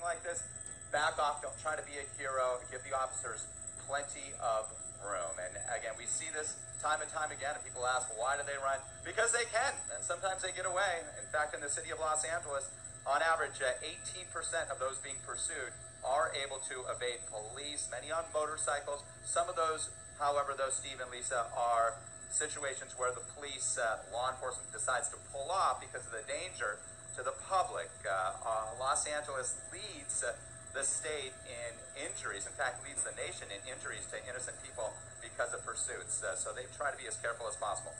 like this, back off. Don't try to be a hero. Give the officers plenty of room. And again, we see this time and time again, and people ask, why do they run? Because they can, and sometimes they get away. In fact, in the city of Los Angeles, on average, 18% of those being pursued are able to evade police, many on motorcycles. Some of those, however, though, Steve and Lisa, are situations where the police, law enforcement decides to pull off because of the danger to the public. Los Angeles leads the state in injuries, in fact leads the nation in injuries to innocent people because of pursuits. So they try to be as careful as possible.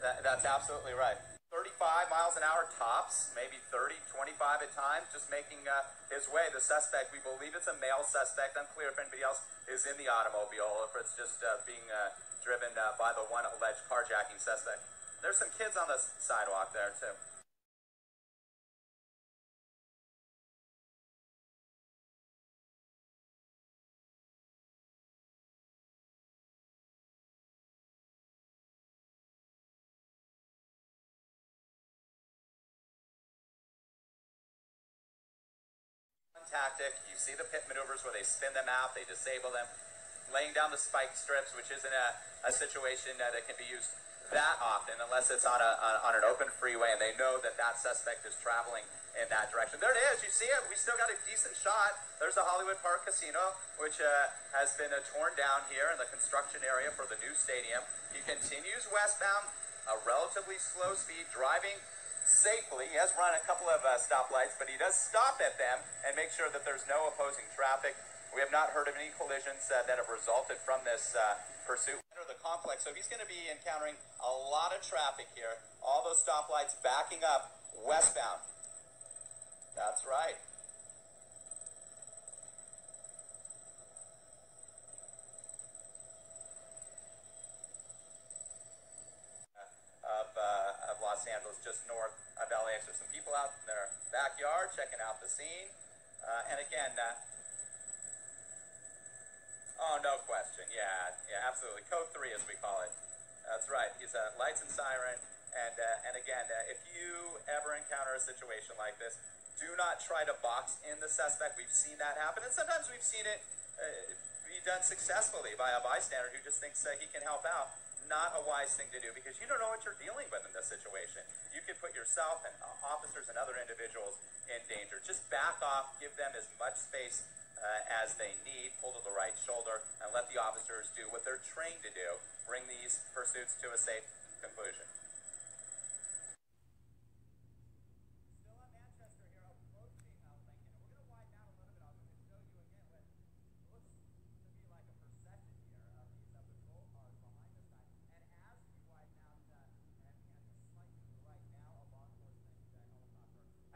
That's absolutely right. 35 miles an hour tops, maybe 30, 25 at times, just making his way. The suspect, we believe it's a male suspect, unclear if anybody else is in the automobile, if it's just being driven by the one alleged carjacking suspect. There's some kids on the sidewalk there too. Tactic. You see the pit maneuvers where they spin them out, they disable them, laying down the spike strips, which isn't a situation that can be used that often unless it's on an open freeway and they know that that suspect is traveling in that direction. There it is. You see it. We still got a decent shot. There's the Hollywood Park Casino, which has been torn down here in the construction area for the new stadium. He continues westbound, a relatively slow speed, driving safely. He has run a couple of stoplights, but he does stop at them and make sure that there's no opposing traffic. We have not heard of any collisions that have resulted from this pursuit. Enter the complex, so he's going to be encountering a lot of traffic here. All those stoplights backing up westbound. That's right. Of Los Angeles, just north of LAX. There's some people out in their backyard checking out the scene. And again, oh, no question. Yeah, absolutely. Code 3, as we call it. That's right. He's lights and siren. And again, if you ever encounter a situation like this, do not try to box in the suspect. We've seen that happen, and sometimes we've seen it be done successfully by a bystander who just thinks he can help out. Not a wise thing to do, because you don't know what you're dealing with in this situation. You could put yourself and officers and other individuals in danger. Just back off, give them as much space as they need, pull to the right shoulder, and let the officers do what they're trained to do, bring these pursuits to a safe conclusion. Still on Manchester here, approaching Lincoln, and we're going to widen out a little bit. I'll show you again what looks to be like a procession here of these patrol cars behind us. And as we widen out and slightly to the right now, a law enforcement helicopter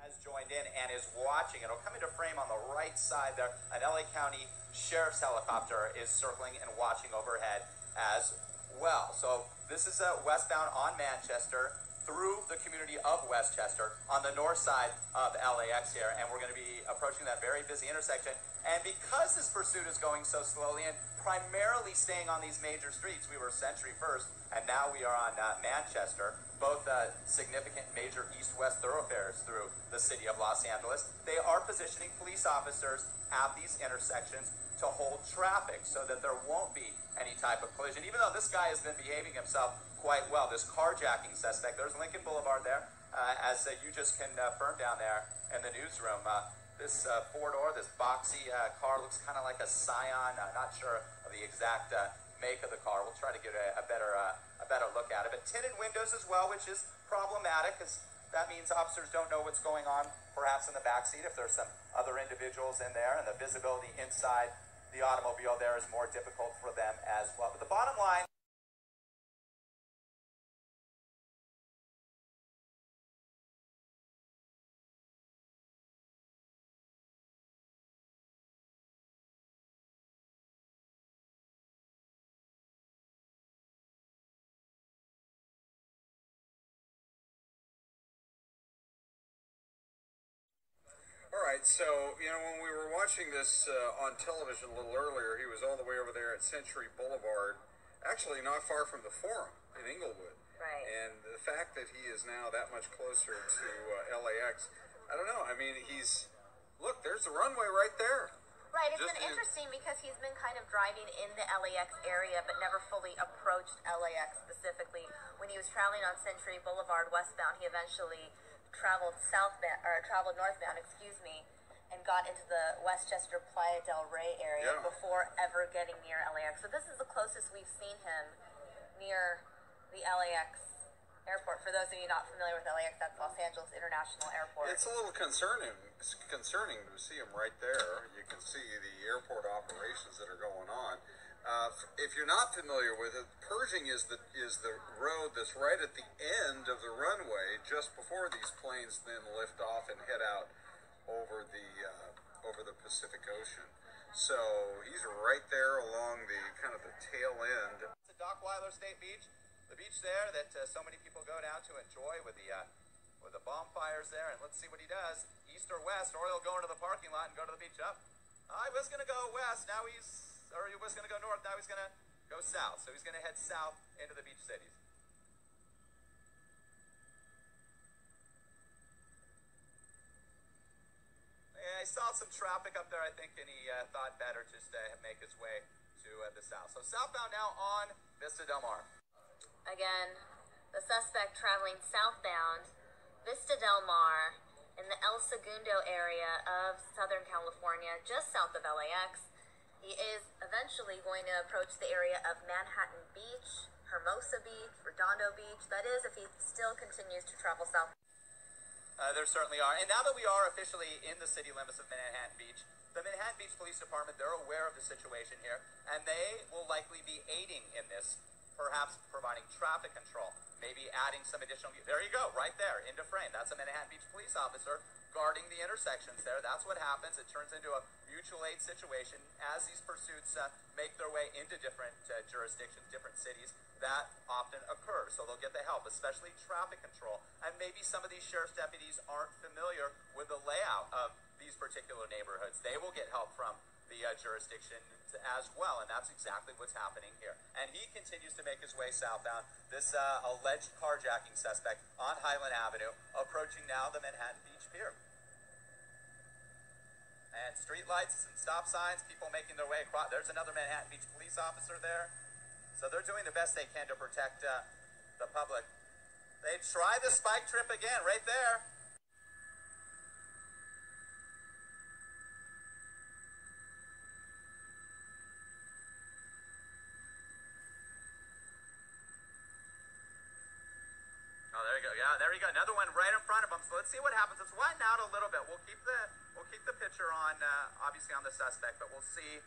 has joined in and is watching. It'll come into frame on the right side there. An LA County Sheriff's helicopter is circling and watching overhead as well. So this is westbound on Manchester through the community of Westchester on the north side of LAX here, and we're going to be approaching that very busy intersection. And because this pursuit is going so slowly and primarily staying on these major streets, we were Century first, and now we are on Manchester, both significant major east-west thoroughfares through the city of Los Angeles. They are positioning police officers at these intersections to hold traffic so that there won't be any type of collision, even though this guy has been behaving himself quite well. This carjacking suspect, there's Lincoln Boulevard there, as you just confirmed down there in the newsroom. This four-door, this boxy car looks kind of like a Scion. Not sure of the exact make of the car. We'll try to get a better look at it. But tinted windows as well, which is problematic, because that means officers don't know what's going on, perhaps in the backseat, if there's some other individuals in there, and the visibility inside the automobile there is more difficult for them as well. But the bottom line, Alright, so, when we were watching this on television a little earlier, he was all the way over there at Century Boulevard, actually not far from the Forum in Inglewood. Right. And the fact that he is now that much closer to LAX, I don't know. I mean, look, there's the runway right there. Right, it's been interesting because he's been kind of driving in the LAX area but never fully approached LAX specifically. When he was traveling on Century Boulevard westbound, he eventually traveled northbound, and got into the Westchester Playa del Rey area before ever getting near LAX. So this is the closest we've seen him near the LAX airport. For those of you not familiar with LAX, that's Los Angeles International Airport. It's a little concerning to see him right there. You can see the airport operations that are going on. If you're not familiar with it, Pershing is the road that's right at the end of the runway, just before these planes then lift off and head out over the Pacific Ocean. So he's right there along the kind of the tail end. It's a Dockweiler State Beach. The beach there that so many people go down to enjoy with the bonfires there, and let's see what he does. East or west, or he'll go into the parking lot and go to the beach. Up. I was going to go west, he was going to go north, now he's going to go south. So he's going to head south into the beach cities. Yeah, I saw some traffic up there, I think, and he thought better just to make his way to the south. So southbound now on Vista Del Mar. Again, the suspect traveling southbound, Vista Del Mar, in the El Segundo area of Southern California, just south of LAX. He is eventually going to approach the area of Manhattan Beach, Hermosa Beach, Redondo Beach. That is, if he still continues to travel south. There certainly are. And now that we are officially in the city limits of Manhattan Beach, the Manhattan Beach Police Department, they're aware of the situation here, and they will likely be aiding in this, perhaps providing traffic control, maybe adding some additional... There you go, right there, into frame. That's a Manhattan Beach police officer guarding the intersections there. That's what happens. It turns into a mutual aid situation as these pursuits make their way into different jurisdictions, different cities. That often occurs, so they'll get the help, especially traffic control. And maybe some of these sheriff's deputies aren't familiar with the layout of these particular neighborhoods. They will get help from the jurisdiction as well, and that's exactly what's happening here. And he continues to make his way southbound. This alleged carjacking suspect on Highland Avenue, approaching now the Manhattan Beach Pier. And street lights and stop signs, people making their way across. There's another Manhattan Beach police officer there. So they're doing the best they can to protect the public. They try the spike trip again, right there. Oh, there you go. Yeah, there you go. Another one right in front of him. So let's see what happens. Let's widen out a little bit. We'll keep the picture on, obviously on the suspect, but we'll see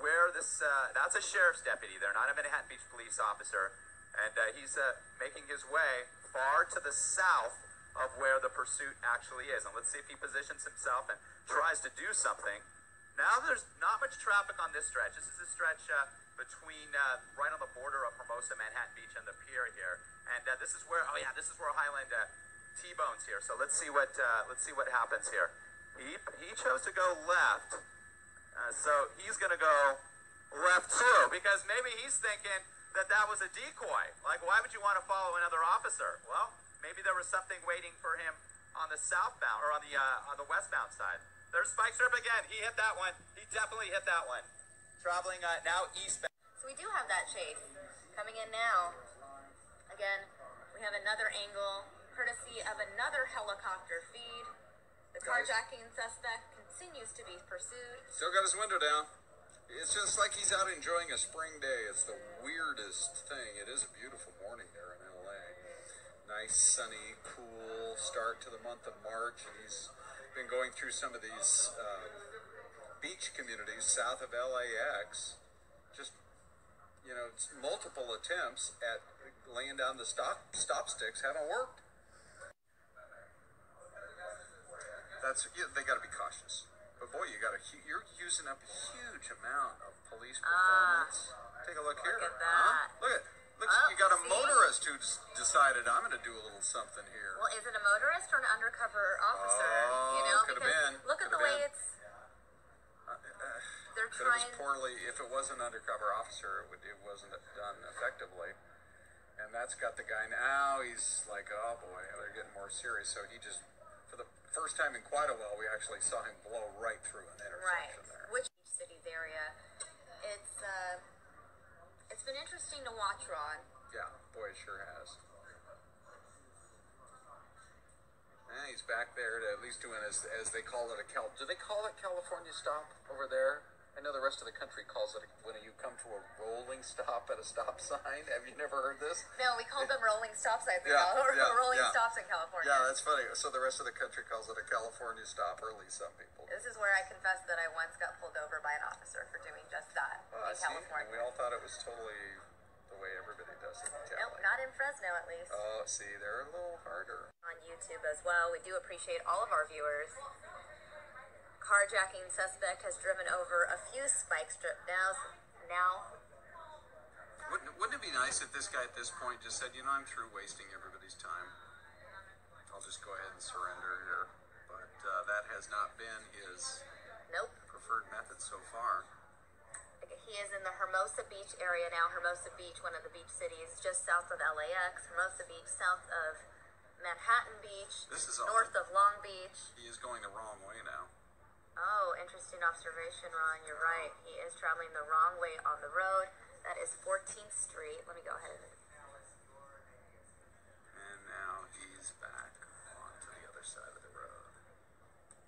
where this. That's a sheriff's deputy. They're not a Manhattan Beach police officer, and he's making his way far to the south of where the pursuit actually is. And let's see if he positions himself and tries to do something. Now there's not much traffic on this stretch. This is a stretch between right on the border of Hermosa, Manhattan Beach, and the pier here. And this is where, this is where Highland T-bones here. So let's see what happens here. He chose to go left, so he's going to go left too, because maybe he's thinking that was a decoy. Like, why would you want to follow another officer? Well, maybe there was something waiting for him on the southbound or on the westbound side. There's spike strip again. He hit that one. He definitely hit that one. Traveling now eastbound. So we do have that chase coming in now. Again, we have another angle, courtesy of another helicopter feed. The carjacking suspect continues to be pursued. Still got his window down. It's just like he's out enjoying a spring day. It's the weirdest thing. It is a beautiful morning there in LA. Nice, sunny, cool start to the month of March. And he's been going through some of these beach communities south of LAX. Just, multiple attempts at laying down the stop sticks haven't worked. They got to be cautious. But boy, you're using up a huge amount of police performance. Take a look here. Look at that. Look, you got a motorist who decided I'm going to do a little something here. Well, is it a motorist or an undercover officer? Could have been. Look at the way it's. They're trying. If it was an undercover officer, it wasn't done effectively. And that's got the guy now, he's like, oh boy, they're getting more serious. So he just, for the first time in quite a while, we actually saw him blow right through an intersection there. Which cities area? It's been interesting to watch, Ron. Yeah, boy, it sure has. And he's back there to at least doing as they call it do they call it California stop over there? I know the rest of the country calls it when you come to a rolling stop at a stop sign. Have you never heard this? No, we call them rolling stop signs in stops in California. Yeah, that's funny. So the rest of the country calls it a California stop, or at least some people. This is where I confess that I once got pulled over by an officer for doing just that in California. We all thought it was totally the way everybody does it in Cali. Nope, not in Fresno at least. Oh, see, they're a little harder. On YouTube as well. We do appreciate all of our viewers. Carjacking suspect has driven over a few spike strip now. Wouldn't it be nice if this guy at this point just said, you know, I'm through wasting everybody's time. I'll just go ahead and surrender here. But that has not been his preferred method so far. He is in the Hermosa Beach area now. Hermosa Beach, one of the beach cities just south of LAX. Hermosa Beach, south of Manhattan Beach, north of Long Beach. He is going the wrong way now. Oh, interesting observation, Ron. You're right. He is traveling the wrong way on the road. That is 14th Street. Let me go ahead. And now he's back onto the other side of the road.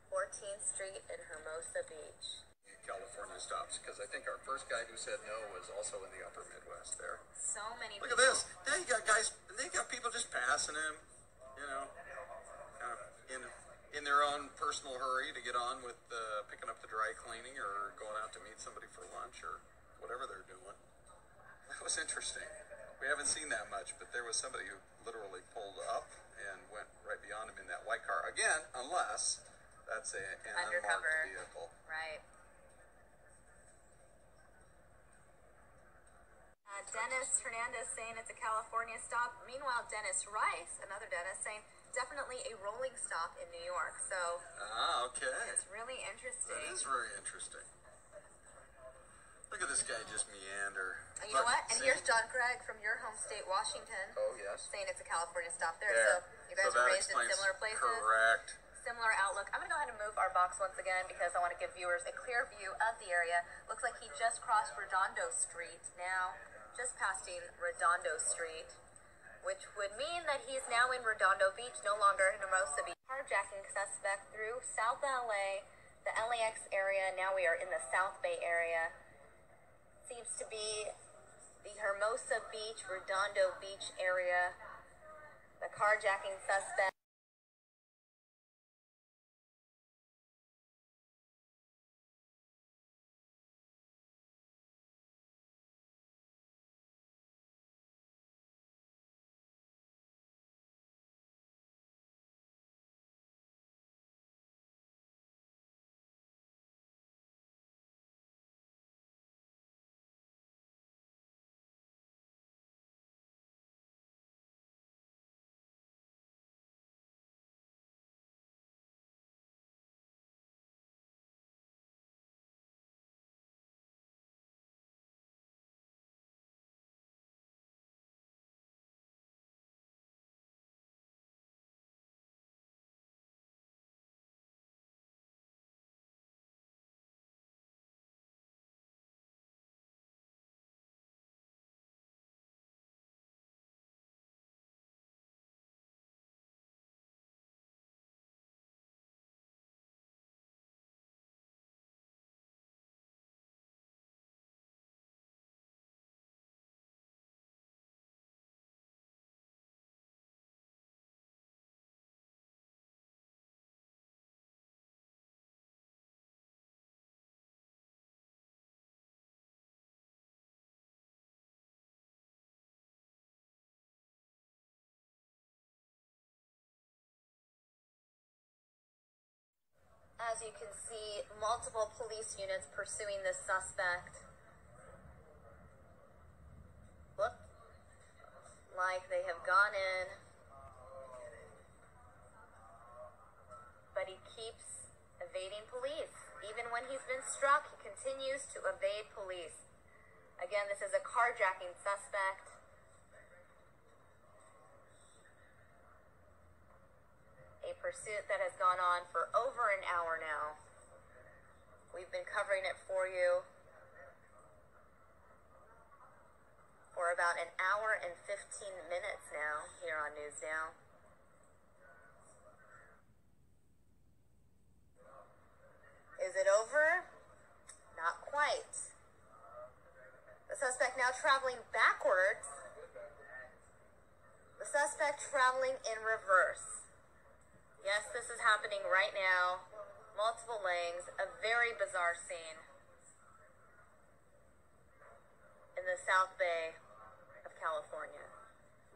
14th Street in Hermosa Beach. California stops, because I think our first guy who said no was also in the upper Midwest there. So many people. Look at this. Now you got guys, they got people just passing him, you know, in their own personal hurry to get on with picking up the dry cleaning or going out to meet somebody for lunch or whatever they're doing. That was interesting. We haven't seen that much, but there was somebody who literally pulled up and went right beyond him in that white car. Again, unless that's an undercover unmarked vehicle. Right. Dennis Hernandez saying it's a California stop. Meanwhile, Dennis Rice, another Dennis, saying definitely a rolling stop in New York. So, okay. It's really interesting. That is very interesting. Look at this guy just meander. And you know what? And here's John Craig from your home state, Washington. Oh, yes. Saying it's a California stop there. So, you guys were raised in similar places. Correct. Similar outlook. I'm going to go ahead and move our box once again because I want to give viewers a clear view of the area. Looks like he just crossed Redondo Street now. Just passing Redondo Street, which would mean that he's now in Redondo Beach, no longer in Hermosa Beach. Carjacking suspect through South LA, the LAX area. Now we are in the South Bay area. Seems to be the Hermosa Beach, Redondo Beach area. The carjacking suspect. As you can see, multiple police units pursuing this suspect. Look like they have gone in, but he keeps evading police. Even when he's been struck, he continues to evade police. Again, this is a carjacking suspect. pursuit that has gone on for over an hour now. We've been covering it for you for about an hour and 15 minutes now here on News Now. Is it over? Not quite. The suspect now traveling backwards. The suspect traveling in reverse. Yes, this is happening right now. Multiple lanes, a very bizarre scene in the South Bay of California,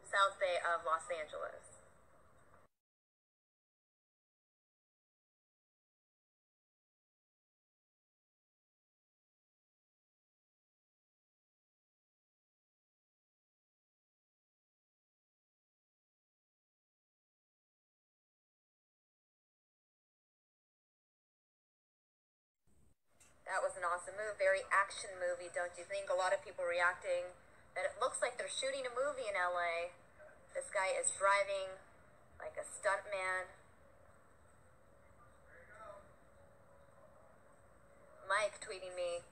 South Bay of Los Angeles. That was an awesome move, very action movie, don't you think? A lot of people reacting that it looks like they're shooting a movie in LA. This guy is driving like a stuntman. Mike tweeting me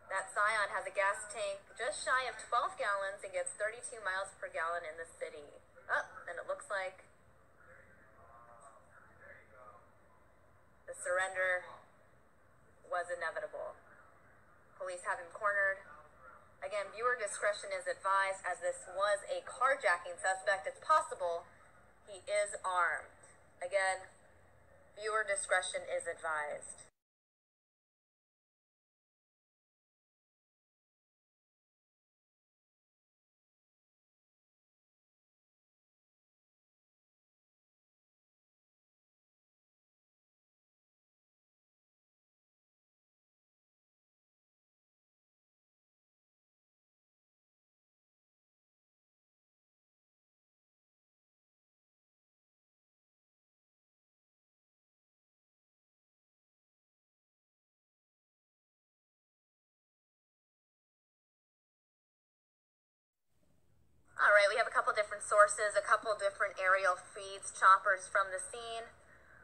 that Scion has a gas tank just shy of 12 gallons and gets 32 miles per gallon in the city. Oh, and it looks like the surrender was inevitable. Police have him cornered. Again, viewer discretion is advised as this was a carjacking suspect. It's possible he is armed. Again, viewer discretion is advised. All right, we have a couple different sources, a couple different aerial feeds, choppers from the scene.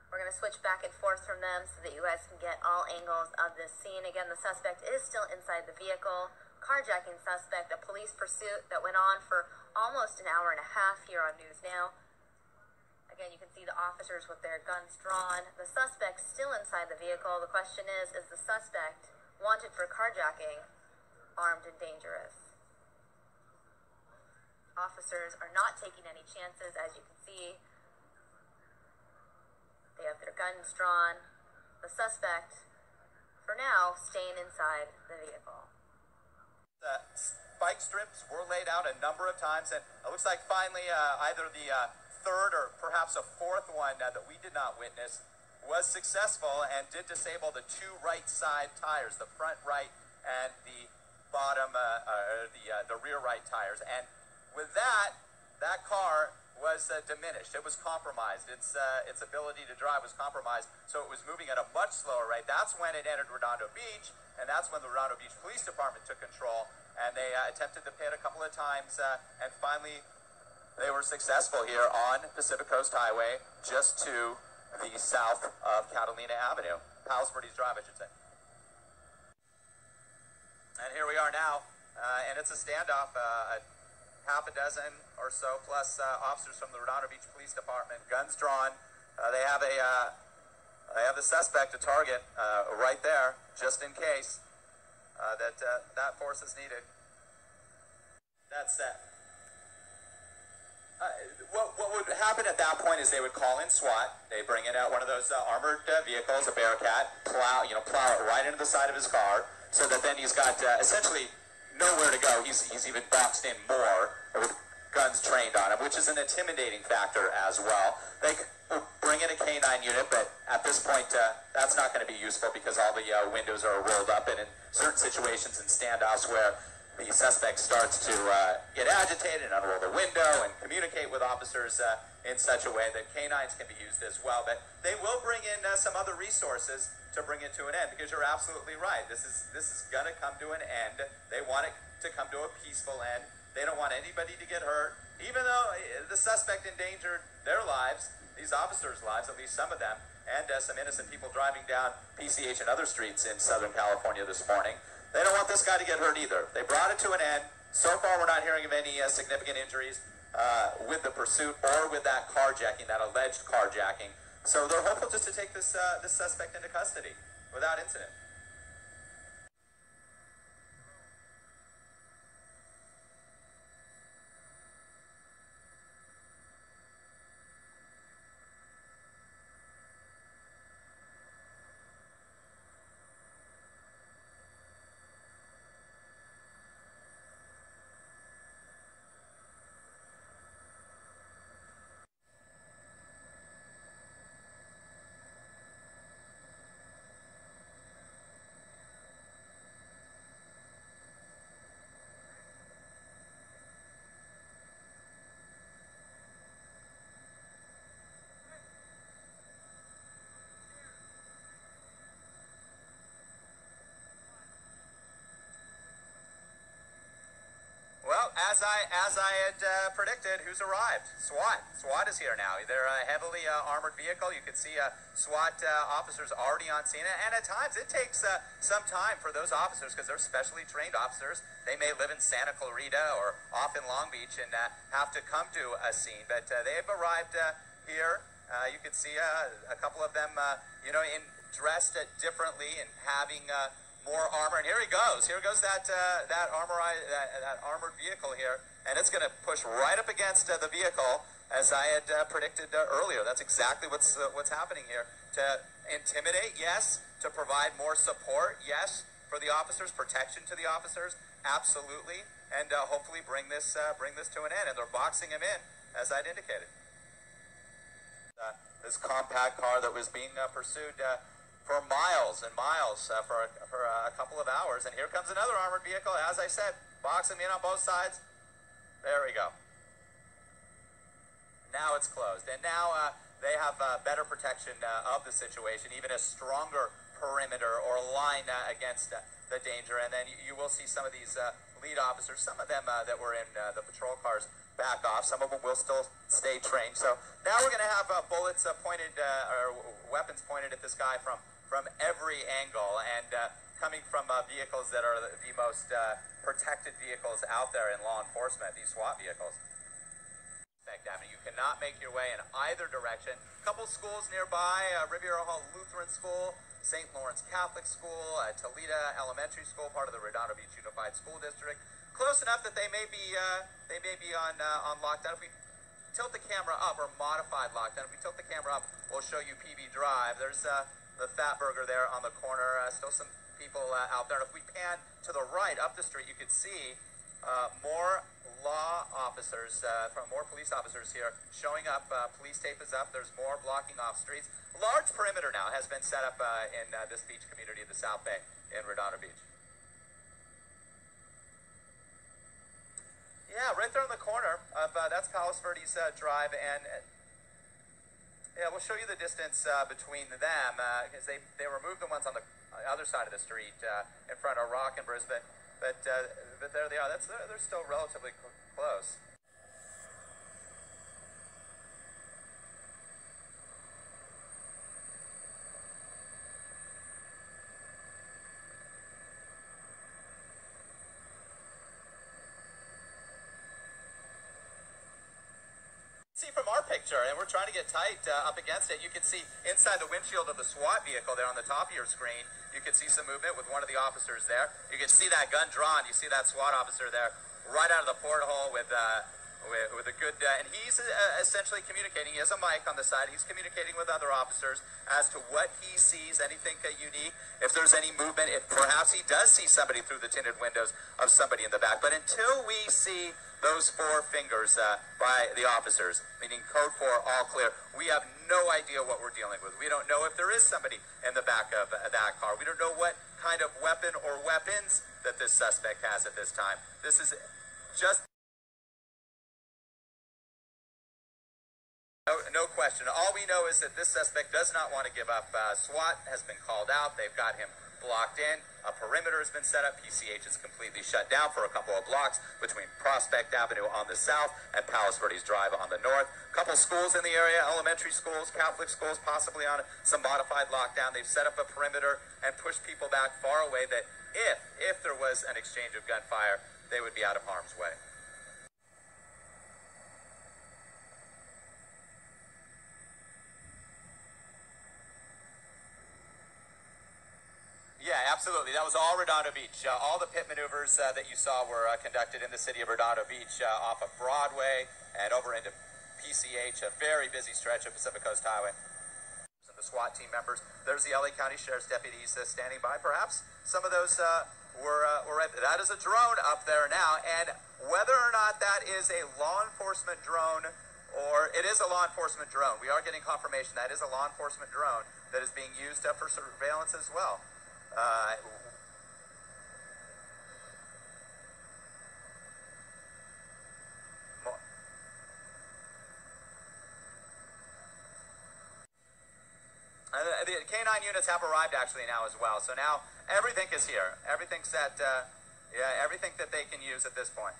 We're going to switch back and forth from them so that you guys can get all angles of this scene. Again, the suspect is still inside the vehicle. Carjacking suspect, a police pursuit that went on for almost an hour and a half here on News Now. Again, you can see the officers with their guns drawn. The suspect still inside the vehicle. The question is the suspect wanted for carjacking armed and dangerous? Officers are not taking any chances, as you can see. They have their guns drawn. The suspect, for now, staying inside the vehicle. The spike strips were laid out a number of times, and it looks like finally either the third or perhaps a fourth one that we did not witness was successful and did disable the two right side tires, the front right and the bottom, the rear right tires. And with that car was diminished. It was compromised. Its ability to drive was compromised, so it was moving at a much slower rate. That's when it entered Redondo Beach, and that's when the Redondo Beach Police Department took control, and they attempted to pit a couple of times, and finally they were successful here on Pacific Coast Highway, just to the south of Catalina Avenue. Palos Verdes Drive, I should say. And here we are now, and it's a standoff. Half a dozen or so, plus officers from the Redondo Beach Police Department, guns drawn. They have the suspect, a target, right there, just in case that force is needed. That's that. What would happen at that point is they would call in SWAT. They bring in one of those armored vehicles, a Bearcat, plow it right into the side of his car, so that then he's got essentially nowhere to go. He's even boxed in more with guns trained on him, which is an intimidating factor as well. They bring in a K9 unit, but at this point that's not going to be useful because all the windows are rolled up, and in certain situations in standoffs where the suspect starts to get agitated and unroll the window and communicate with officers in such a way that K9s can be used as well. But they will bring in some other resources to bring it to an end, because you're absolutely right. This is going to come to an end. They want it to come to a peaceful end. They don't want anybody to get hurt. Even though the suspect endangered their lives, these officers' lives, at least some of them, and some innocent people driving down PCH and other streets in Southern California this morning. They don't want this guy to get hurt either. They brought it to an end. So far, we're not hearing of any significant injuries with the pursuit or with that carjacking, that alleged carjacking. So they're hopeful just to take this suspect into custody without incident. Well, as I had predicted, who's arrived? SWAT. SWAT is here now. They're a heavily armored vehicle. You can see SWAT officers already on scene. And at times, it takes some time for those officers, because they're specially trained officers. They may live in Santa Clarita or off in Long Beach and have to come to a scene. But they've arrived here. You can see a couple of them, dressed differently and having more armor, and here he goes. Here goes that armored vehicle here, and it's going to push right up against the vehicle, as I had predicted earlier. That's exactly what's happening here. To intimidate, yes. To provide more support, yes. For the officers, protection to the officers, absolutely, and hopefully bring this to an end. And they're boxing him in, as I'd indicated. This compact car that was being pursued for miles and miles for a couple of hours. And here comes another armored vehicle, as I said, boxing in on both sides. There we go. Now it's closed. And now they have better protection of the situation, even a stronger perimeter or line against the danger. And then you will see some of these lead officers, some of them that were in the patrol cars, back off. Some of them will still stay trained. So now we're going to have bullets pointed, or weapons pointed at this guy from every angle, and coming from vehicles that are the most protected vehicles out there in law enforcement, these SWAT vehicles. You cannot make your way in either direction. A couple schools nearby, Riviera Hall Lutheran School, St. Lawrence Catholic School, Toledo Elementary School, part of the Redondo Beach Unified School District. Close enough that they may be on lockdown. If we tilt the camera up, or modified lockdown, if we tilt the camera up, we'll show you PB Drive. There's the Fat Burger there on the corner. Still some people out there. And if we pan to the right, up the street, you can see more law officers, more police officers here showing up. Police tape is up. There's more blocking off streets. A large perimeter now has been set up in this beach community of the South Bay in Redondo Beach. Yeah, right there in the corner of that's Palos Verdes Drive, and yeah, we'll show you the distance between them, because they removed the ones on the other side of the street in front of Rock and Brisbane, but there they are. They're still relatively close. See from our picture, and we're trying to get tight up against it. You can see inside the windshield of the SWAT vehicle there on the top of your screen, you can see some movement with one of the officers there. You can see that gun drawn. You see that SWAT officer there right out of the porthole with a good, and he's essentially communicating. He has a mic on the side. He's communicating with other officers as to what he sees, anything unique, if there's any movement, if perhaps he does see somebody through the tinted windows of somebody in the back. But until we see those four fingers by the officers, meaning code 4, all clear, we have no idea what we're dealing with. We don't know if there is somebody in the back of that car. We don't know what kind of weapon or weapons that this suspect has at this time. This is just no question. All we know is that this suspect does not want to give up. SWAT has been called out. They've got him blocked in. A perimeter has been set up. PCH is completely shut down for a couple of blocks between Prospect Avenue on the south and Palos Verdes Drive on the north. A couple schools in the area, elementary schools, Catholic schools, possibly on some modified lockdown. They've set up a perimeter and pushed people back far away that if there was an exchange of gunfire, they would be out of harm's way. Yeah, absolutely. That was all Redondo Beach. All the pit maneuvers that you saw were conducted in the city of Redondo Beach off of Broadway and over into PCH, a very busy stretch of Pacific Coast Highway. And the SWAT team members. There's the LA County Sheriff's deputies standing by. Perhaps some of those were that is a drone up there now, and whether or not that is a law enforcement drone or it is a law enforcement drone, we are getting confirmation that is a law enforcement drone that is being used for surveillance as well. The K9 units have arrived actually now as well. So now everything is here. Everything's at, everything that they can use at this point.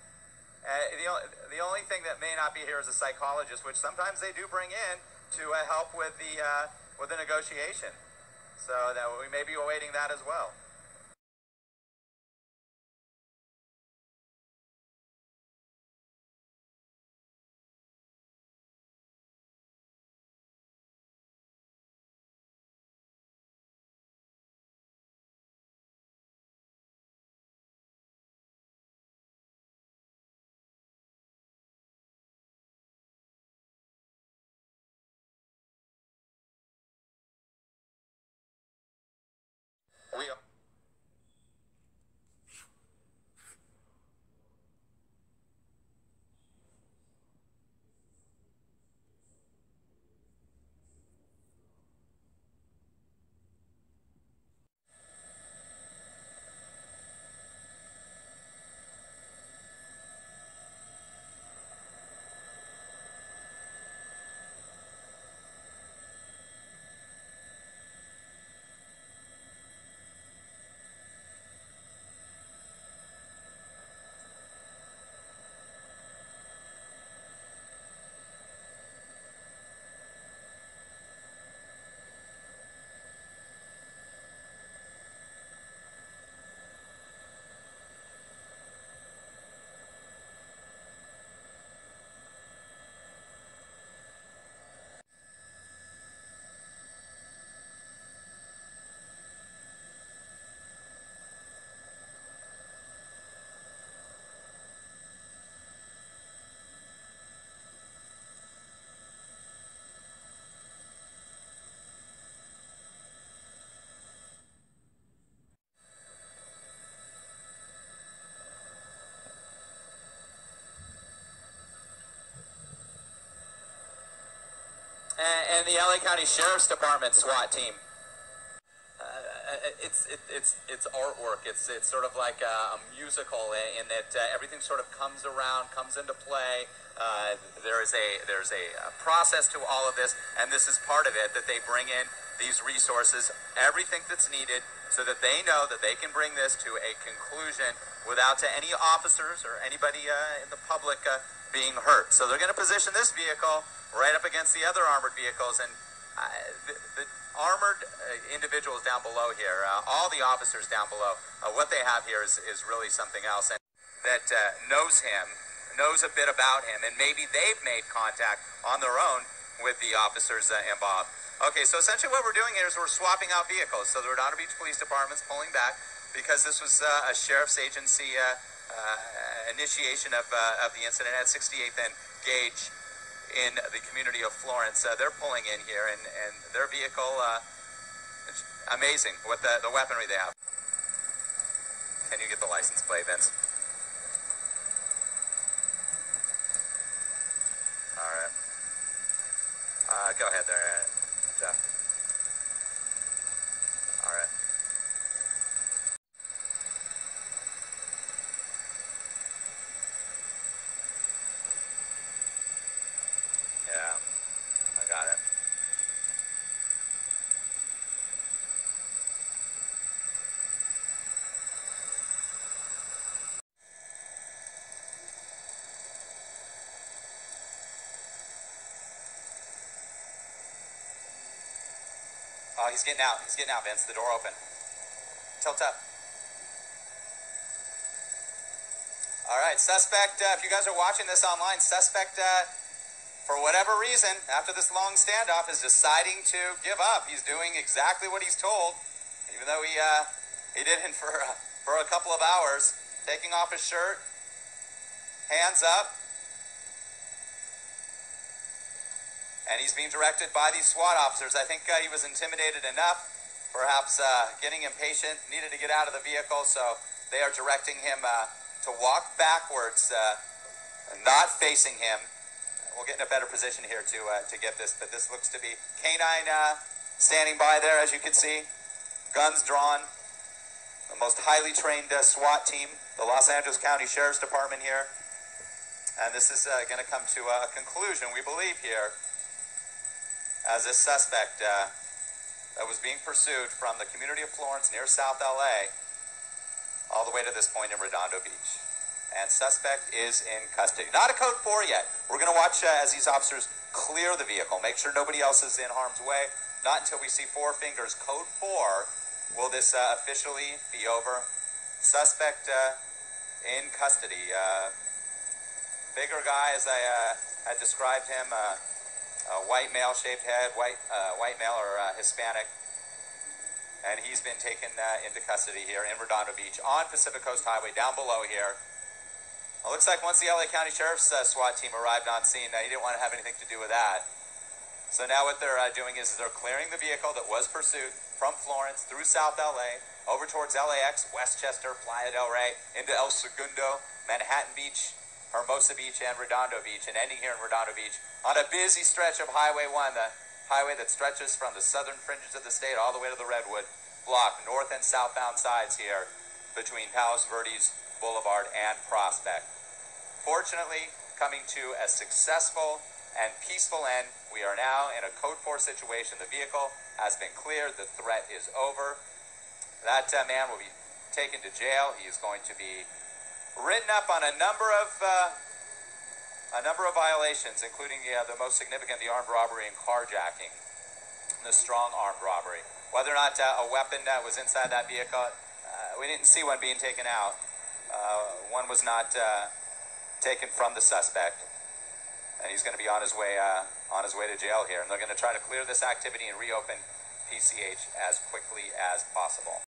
The only thing that may not be here is a psychologist, which sometimes they do bring in to help with the negotiation. So that we may be awaiting that as well. We are. And the LA County Sheriff's Department SWAT team. It's artwork. It's sort of like a musical in that everything sort of comes around, comes into play. There's a process to all of this, and this is part of it, that they bring in these resources, everything that's needed, so that they know that they can bring this to a conclusion without any officers or anybody in the public being hurt. So they're going to position this vehicle right up against the other armored vehicles, and the armored individuals down below here, all the officers down below, what they have here is really something else, and that knows him, knows a bit about him, and maybe they've made contact on their own with the officers involved. Okay, so essentially what we're doing here is we're swapping out vehicles. So the Redondo Beach Police Department's pulling back because this was a sheriff's agency initiation of the incident at 68th and Gage in the community of Florence. They're pulling in here, and their vehicle, it's amazing with the weaponry they have. Can you get the license plate, Vince? All right. Go ahead there, Jeff. All right. Yeah, I got it. Oh, he's getting out. He's getting out, Vince. The door open. Tilt up. All right, suspect, if you guys are watching this online, suspect, for whatever reason, after this long standoff, is deciding to give up. He's doing exactly what he's told, even though he didn't for a couple of hours. Taking off his shirt, hands up, and he's being directed by these SWAT officers. I think he was intimidated enough, perhaps getting impatient, needed to get out of the vehicle, so they are directing him to walk backwards, not facing him. We'll get in a better position here to get this, but this looks to be K-9 standing by there, as you can see, guns drawn. The most highly trained SWAT team, the Los Angeles County Sheriff's Department here. And this is going to come to a conclusion, we believe here, as this suspect that was being pursued from the community of Florence near South LA all the way to this point in Redondo Beach. And suspect is in custody. Not a code 4 yet. We're going to watch as these officers clear the vehicle, make sure nobody else is in harm's way. Not until we see 4 fingers, code 4, will this officially be over. Suspect in custody. Bigger guy, as I had described him, white male, shaved head, white male or Hispanic. And he's been taken into custody here in Redondo Beach on Pacific Coast Highway, down below here. It looks like once the LA County Sheriff's SWAT team arrived on scene, he didn't want to have anything to do with that. So now what they're doing is they're clearing the vehicle that was pursued from Florence through South LA, over towards LAX, Westchester, Playa del Rey, into El Segundo, Manhattan Beach, Hermosa Beach, and Redondo Beach, and ending here in Redondo Beach on a busy stretch of Highway 1, the highway that stretches from the southern fringes of the state all the way to the Redwood Block, north and southbound sides here between Palos Verdes Boulevard and Prospect. Fortunately, coming to a successful and peaceful end. We are now in a code 4 situation. The vehicle has been cleared. The threat is over. That man will be taken to jail. He is going to be written up on a number of violations, including the most significant, the armed robbery and carjacking, the strong armed robbery. Whether or not a weapon was inside that vehicle, we didn't see one being taken out. One was not taken from the suspect, and he's going to be on his way to jail here. And they're going to try to clear this activity and reopen PCH as quickly as possible.